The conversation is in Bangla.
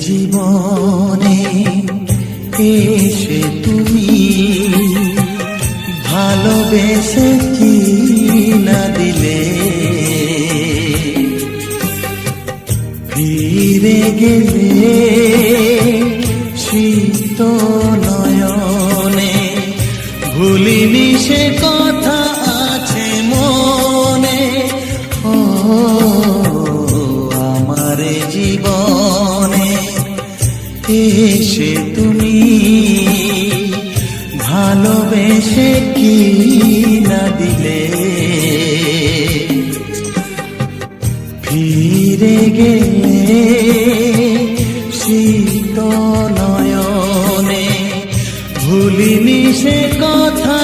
জীবনে এসে তুমি ভালোবেসে কি না দিলে, ফিরে গেলে শীত নয়নে, ভুলিনি সে কথা আছে মনে। ও আমার জীবনে এসে তুমি ভালোবেসে কি না দিলে, ফিরে গেলে শীত নয়নে, ভুলিনি সে কথা